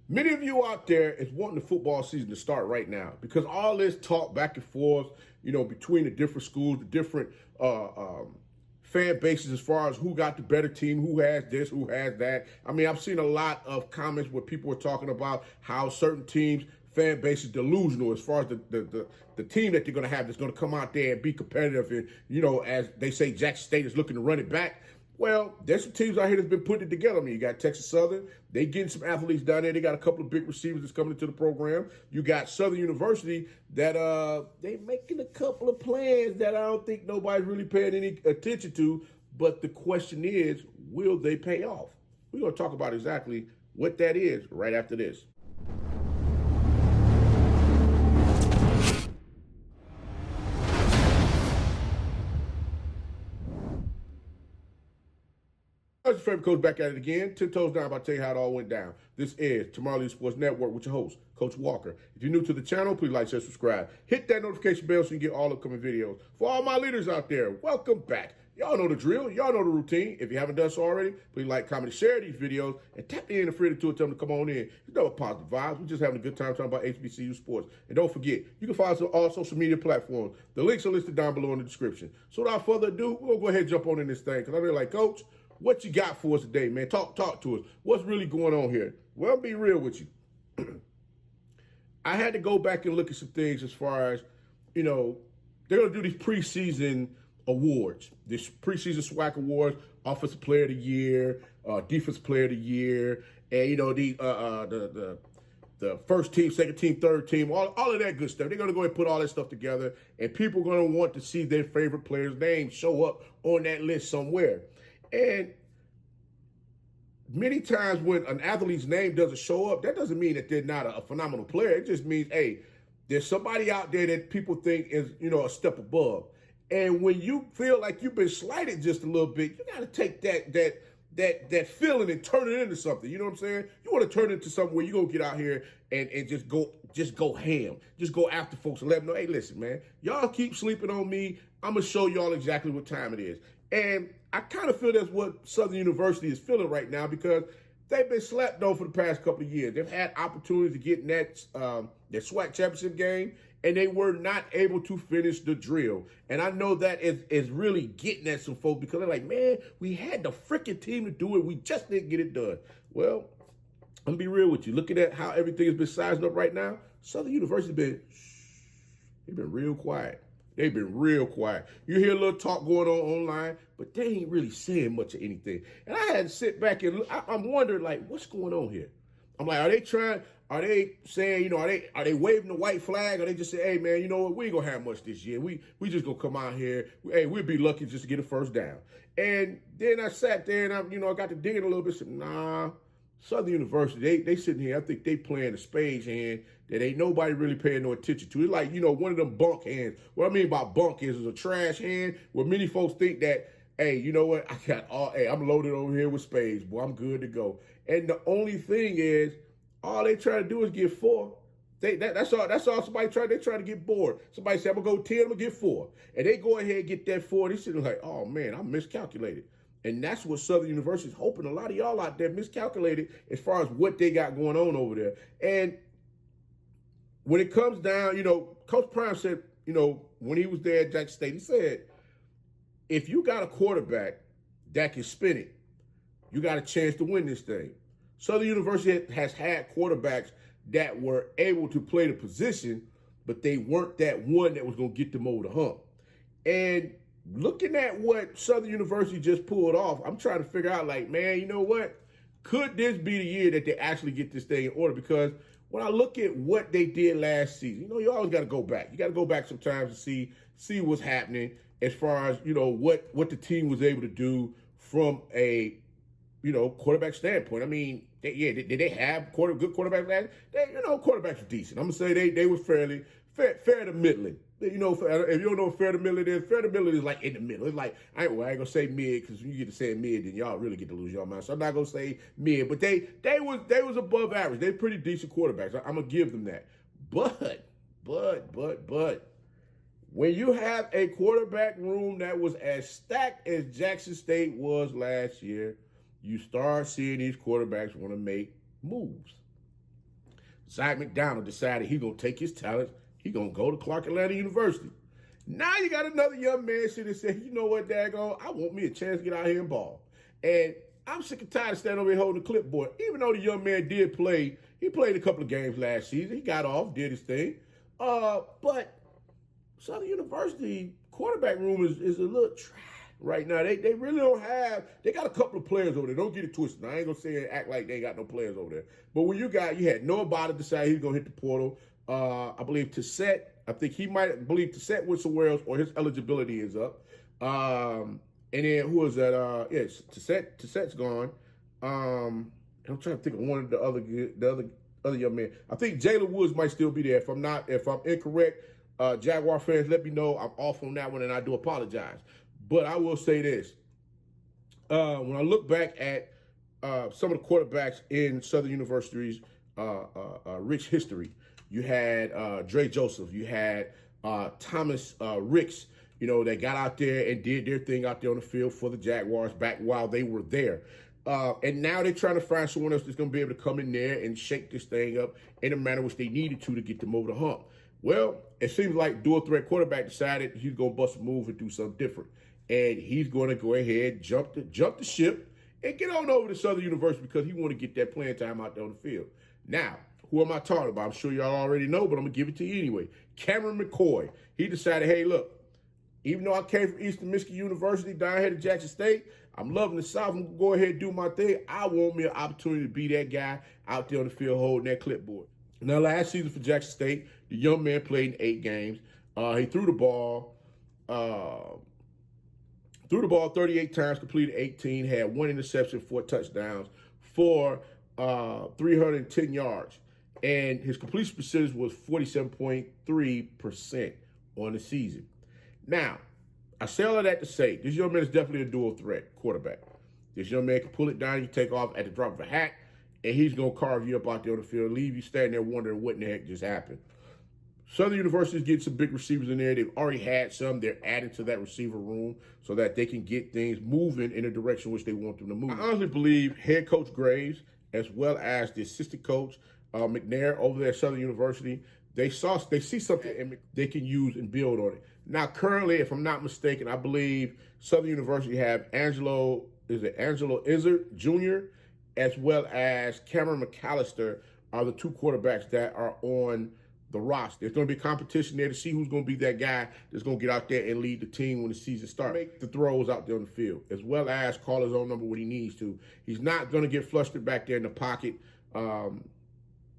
Many of you out there is wanting the football season to start right now because all this talk back and forth, between the different schools, the different fan bases as far as who got the better team, who has this, who has that. I mean, I've seen a lot of comments where people are talking about how certain teams, fan base is delusional as far as the team that they're going to have that's going to come out there and be competitive. And, as they say, Jackson State is looking to run it back. Well, there's some teams out here that's been putting it together. I mean, you got Texas Southern. They getting some athletes down there. They got a couple of big receivers that's coming into the program. You got Southern University that they making a couple of plans that I don't think nobody's really paying any attention to. But the question is, will they pay off? We're going to talk about exactly what that is right after this. Your favorite coach back at it again. 10 toes down, about to tell you how it all went down. This is Tomorrow League Sports Network with your host, Coach Walker. If you're new to the channel, please like, share, subscribe. Hit that notification bell so you get all upcoming videos. For all my leaders out there, welcome back. Y'all know the drill. Y'all know the routine. If you haven't done so already, please like, comment, and share these videos. And tap in and free to tell them to come on in. You know what, positive vibes. We're just having a good time talking about HBCU sports. And don't forget, you can follow us on all social media platforms. The links are listed down below in the description. So without further ado, we're going to go ahead and jump on in this thing. Because I'm really like, Coach, what you got for us today, man? Talk to us. What's really going on here? Well, I'll be real with you. I had to go back and look at some things as far as, they're going to do these preseason awards, this preseason SWAC awards, Offensive Player of the Year, Defensive Player of the Year, and, the first team, second team, third team, all of that good stuff. They're going to go ahead and put all that stuff together, and people are going to want to see their favorite player's name show up on that list somewhere. And many times when an athlete's name doesn't show up, that doesn't mean that they're not a phenomenal player. It just means, hey, there's somebody out there that people think is, a step above. And when you feel like you've been slighted just a little bit, you got to take that feeling and turn it into something. You know what I'm saying? You want to turn it into something where you're going to get out here and just go ham. Just go after folks and let them know, hey, listen, man, y'all keep sleeping on me. I'm going to show y'all exactly what time it is. And I kind of feel that's what Southern University is feeling right now because they've been slept on for the past couple of years. They've had opportunities to get in that SWAC Championship game, and they were not able to finish the drill. And I know that is really getting at some folks because they're like, man, we had the freaking team to do it. We just didn't get it done. Well, I'm going to be real with you. Looking at how everything has been sized up right now, Southern University they've been real quiet. They've been real quiet. You hear a little talk going on online, but they ain't really saying much of anything. And I had to sit back and look. I'm wondering, like, what's going on here? I'm like, are they saying, are they waving the white flag? Or they just say, hey, man, you know what? We ain't going to have much this year. We just going to come out here. Hey, we'll be lucky just to get a first down. And then I sat there and I got to digging a little bit. Said, nah. Southern University, they sitting here, I think they playing a spades hand that ain't nobody really paying no attention to. It's like, one of them bunk hands. What I mean by bunk is a trash hand where many folks think that, hey, you know what? I'm loaded over here with spades, boy. I'm good to go. And the only thing is, all they try to do is get four. That's all somebody try. They try to get bored. Somebody say, I'm going to go 10, I'm going to get 4. And they go ahead and get that 4. They sitting like, oh, man, I miscalculated. And that's what Southern University is hoping a lot of y'all out there miscalculated as far as what they got going on over there. And when it comes down, Coach Prime said, when he was there at Jackson State, he said, if you got a quarterback that can spin it, you got a chance to win this thing. Southern University has had quarterbacks that were able to play the position, but they weren't that one that was going to get them over the hump. And looking at what Southern University just pulled off, I'm trying to figure out, like, man, you know what? Could this be the year that they actually get this thing in order? Because when I look at what they did last season, you always got to go back. You got to go back sometimes to see what's happening as far as, what the team was able to do from a, quarterback standpoint. I mean, did they have good quarterbacks last year? Quarterbacks were decent. I'm going to say they were fair to middling. If you don't know what fair to middling is like in the middle. It's like, I ain't going to say mid because when you get to say mid, then y'all really get to lose your mind. So I'm not going to say mid, but they was above average. They're pretty decent quarterbacks. I'm going to give them that. But, when you have a quarterback room that was as stacked as Jackson State was last year, you start seeing these quarterbacks want to make moves. Zach McDonald decided he's going to take his talents. He's going to go to Clark Atlanta University. Now you got another young man sitting and saying, you know what, daggone, I want me a chance to get out here and ball. And I'm sick and tired of standing over here holding the clipboard. Even though the young man did play, he played a couple of games last season. He got off, did his thing. But Southern University quarterback room is a little trash right now. They really don't have, they got a couple of players over there. Don't get it twisted. I ain't going to say and act like they ain't got no players over there. But when you had Noah Bada decide he's going to hit the portal. I believe Tissette, Tissette went somewhere else or his eligibility is up. And then who is that? Tissette's gone. I'm trying to think of one of the other young men. I think Jalen Woods might still be there. If I'm incorrect, Jaguar fans, let me know. I'm off on that one, and I do apologize. But I will say this: when I look back at some of the quarterbacks in Southern University's rich history, you had Dre Joseph, you had Thomas Ricks, that got out there and did their thing out there on the field for the Jaguars back while they were there. And now they're trying to find someone else that's going to be able to come in there and shake this thing up in a manner which they needed to get them over the hump. Well, it seems like dual threat quarterback decided he's going to bust a move and do something different. And he's going to go ahead, jump the ship, and get on over to Southern University because he want to get that playing time out there on the field. Now, who am I talking about? I'm sure y'all already know, but I'm going to give it to you anyway. Cameron McCoy. He decided, hey, look, even though I came from Eastern Michigan University down here to Jackson State, I'm loving the South. I'm going to go ahead and do my thing. I want me an opportunity to be that guy out there on the field holding that clipboard. Now, last season for Jackson State, the young man played in 8 games. He threw the ball 38 times, completed 18, had 1 interception, 4 touchdowns, for 310 yards. And his completion percentage was 47.3% on the season. Now, I say all of that to say, this young man is definitely a dual threat quarterback. This young man can pull it down, you take off at the drop of a hat, and he's going to carve you up out there on the field, leave you standing there wondering what in the heck just happened. Southern University is getting some big receivers in there. They've already had some. They're adding to that receiver room so that they can get things moving in the direction which they want them to move. I honestly believe head coach Graves, as well as the assistant coach McNair over there at Southern University, they see something and they can use and build on it. Now, currently, if I'm not mistaken, I believe Southern University have Angelo Izzard Jr., as well as Cameron McAllister are the 2 quarterbacks that are on the roster. There's going to be competition there to see who's going to be that guy that's going to get out there and lead the team when the season starts. Make the throws out there on the field, as well as call his own number when he needs to. He's not going to get flustered back there in the pocket,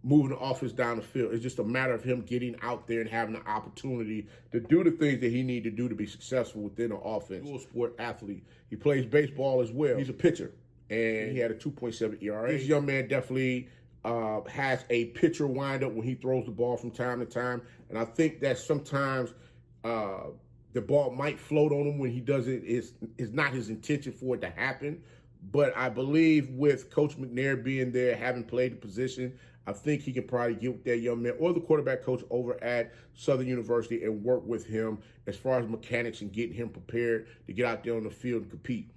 moving the offense down the field. It's just a matter of him getting out there and having the opportunity to do the things that he needs to do to be successful within the offense. Dual sport athlete. He plays baseball as well. He's a pitcher, and he had a 2.7 ERA. This young man definitely has a pitcher windup when he throws the ball from time to time. And I think that sometimes the ball might float on him when he does it. It's not his intention for it to happen. But I believe with Coach McNair being there, having played the position, I think he can probably get with that young man or the quarterback coach over at Southern University and work with him as far as mechanics and getting him prepared to get out there on the field and compete.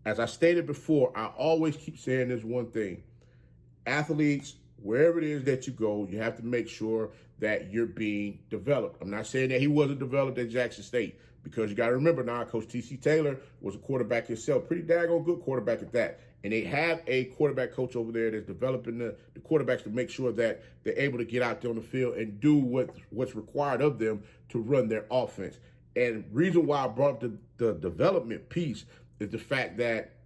As I stated before, I always keep saying this one thing. Athletes, wherever it is that you go, you have to make sure that you're being developed. I'm not saying that he wasn't developed at Jackson State, because you got to remember now, Coach T.C. Taylor was a quarterback himself, pretty daggone good quarterback at that. And they have a quarterback coach over there that's developing the quarterbacks to make sure that they're able to get out there on the field and do what's required of them to run their offense. And reason why I brought up the development piece is the fact that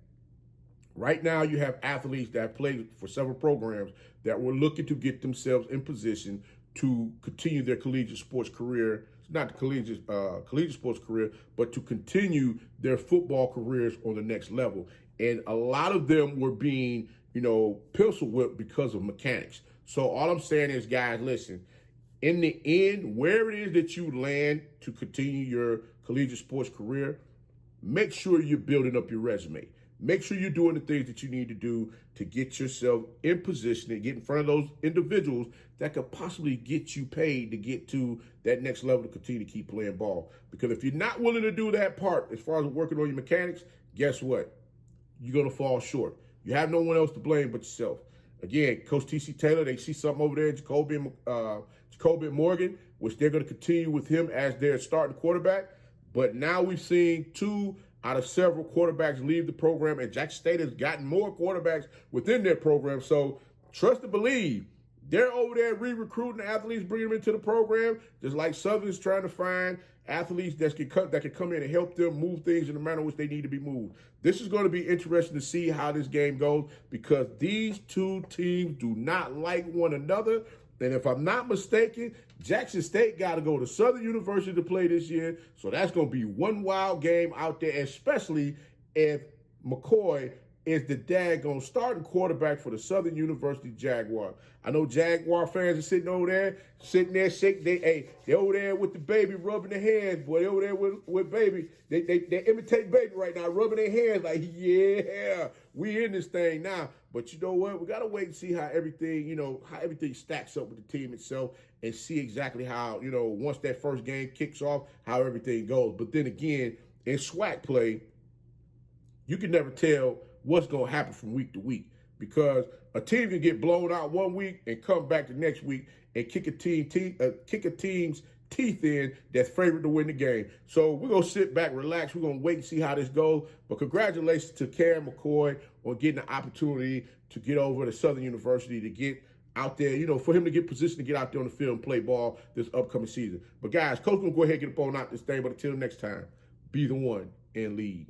right now you have athletes that have played for several programs that were looking to get themselves in position to continue their collegiate sports career, not the collegiate sports career, but to continue their football careers on the next level. And a lot of them were being, pencil whipped because of mechanics. So all I'm saying is, guys, listen, in the end, wherever it is that you land to continue your collegiate sports career, make sure you're building up your resume. Make sure you're doing the things that you need to do to get yourself in position and get in front of those individuals that could possibly get you paid to get to that next level to continue to keep playing ball. Because if you're not willing to do that part as far as working on your mechanics, guess what? You're going to fall short. You have no one else to blame but yourself. again, Coach T.C. Taylor, they see something over there, Jacoby Morgan, which they're going to continue with him as their starting quarterback. But now we've seen 2 out of several quarterbacks leave the program, and Jackson State has gotten more quarterbacks within their program. So trust and believe, they're over there re-recruiting athletes, bringing them into the program, just like Southern's trying to find athletes that can come in and help them move things in the manner in which they need to be moved. This is going to be interesting to see how this game goes, because these 2 teams do not like one another. And if I'm not mistaken, Jackson State got to go to Southern University to play this year. So that's going to be one wild game out there, especially if McCoy is the daggone starting quarterback for the Southern University Jaguars. I know Jaguar fans are sitting there shaking. They over there with the baby rubbing their hands, boy. They over there with baby. They imitate baby right now, rubbing their hands like, yeah, we in this thing now. But you know what? We got to wait and see how everything stacks up with the team itself, and see exactly how, once that first game kicks off, how everything goes. But then again, in SWAC play, you can never tell what's going to happen from week to week, because a team can get blown out one week and come back the next week and kick a team's teeth in that's favored to win the game. So we're going to sit back, relax. We're going to wait and see how this goes. But congratulations to Cam McCoy on getting the opportunity to get over to Southern University, to get out there, for him to get positioned to get out there on the field and play ball this upcoming season. But guys, Coach going to go ahead and get up on out this thing. But until next time, be the one and lead.